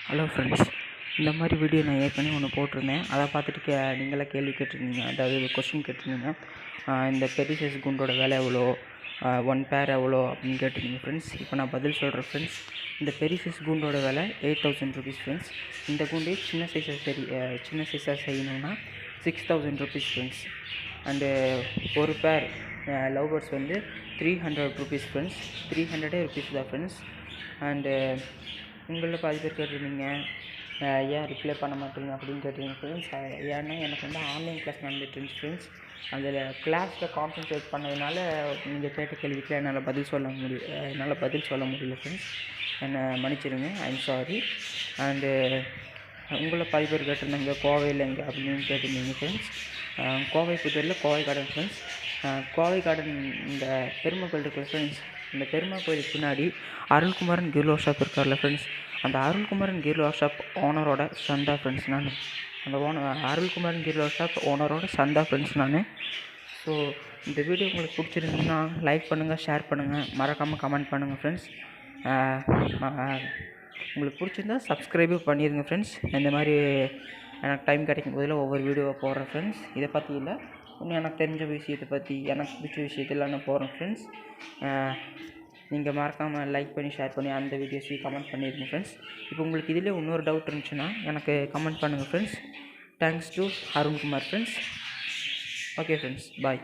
Hello friends, இந்த மாதிரி video நான் ஏற்கனவே ஒன்று போட்டிருந்தேன். அதை பார்த்துட்டு நீங்களாம் கேள்வி கேட்டிருந்தீங்க, அதாவது கொஸ்டின் கேட்டிருந்தீங்க. இந்த பெரிய சைஸ் குண்டோட விலை எவ்வளோ, ஒன் பேர் எவ்வளோ அப்படின்னு கேட்டிருந்தீங்க ஃப்ரெண்ட்ஸ். இப்போ நான் பதில் சொல்கிறேன் ஃப்ரெண்ட்ஸ். இந்த பெரிய சைஸ் குண்டோட விலை 8000 rupees ஃப்ரெண்ட்ஸ். இந்த குண்டு சின்ன சைஸாக செய்யணுன்னா 6000 rupees ஃப்ரெண்ட்ஸ். அண்டு ஒரு பேர் லவ் பேர்ட்ஸ் வந்து 300 rupees ஃப்ரெண்ட்ஸ். 300 rupees தான் ஃப்ரெண்ட்ஸ். அண்டு உங்களில் பாதி பேர் கேட்டிருந்தீங்க ஏன் ரிப்ளை பண்ண மாட்டீங்க அப்படின்னு கேட்டிருந்தீங்க ஃப்ரெண்ட்ஸ். ஏன்னா எனக்கு வந்து ஆன்லைன் கிளாஸ் நடந்துட்டு இருந்துச்சு ஃப்ரெண்ட்ஸ். அதில் கிளாஸில் கான்சன்ட்ரேட் பண்ணதுனால நீங்கள் கேட்ட கேள்விக்கு என்னால் பதில் சொல்ல முடியல ஃப்ரெண்ட்ஸ். என்னை மன்னிச்சிடுங்க, ஐம் சாரி. அண்டு உங்களை பாதி பேர் கேட்டிருந்தாங்க கோவையில் எங்கே அப்படின்னு கேட்டிருந்தீங்க ஃப்ரெண்ட்ஸ். கோவை புதூரில் Kovai garden friends. Kovai garden இந்த பெருமை கோயில் இருக்கிற ஃப்ரெண்ட்ஸ். இந்த பெருமா கோயிலுக்கு பின்னாடி அருள்குமாரன் கிர்லோ ஷாப் இருக்கார்ல ஃப்ரெண்ட்ஸ். அந்த அருள்குமாரன் கிர்லோ ஷாப் ஓனரோட சந்தா ஃப்ரெண்ட்ஸ் நான். அந்த அருள்குமாரன் கிர்லோ ஷாப் ஓனரோட சந்தா ஃப்ரெண்ட்ஸ் நான். ஸோ இந்த வீடியோ உங்களுக்கு பிடிச்சிருந்ததுன்னா லைக் பண்ணுங்கள், ஷேர் பண்ணுங்கள், மறக்காமல் கமெண்ட் பண்ணுங்கள் ஃப்ரெண்ட்ஸ். உங்களுக்கு பிடிச்சிருந்தா சப்ஸ்கிரைபும் பண்ணிடுங்க ஃப்ரெண்ட்ஸ். இந்த மாதிரி எனக்கு டைம் கிடைக்கும் போதில் ஒவ்வொரு வீடியோவை போடுறேன் ஃப்ரெண்ட்ஸ். இதை பற்றி இல்லை, இன்னும் எனக்கு தெரிஞ்ச விஷயத்தை பற்றி, எனக்கு பிடிச்ச விஷயத்தெல்லாம் நான் போடுறேன் ஃப்ரெண்ட்ஸ். நீங்கள் மறக்காமல் லைக் பண்ணி ஷேர் பண்ணி அந்த வீடியோஸையும் கமெண்ட் பண்ணிடுங்க ஃப்ரெண்ட்ஸ். இப்போ உங்களுக்கு இதில் இன்னொரு டவுட் இருந்துச்சுன்னா எனக்கு கமெண்ட் பண்ணுங்கள் friends. Thanks to Arunkumar friends. Okay friends, bye.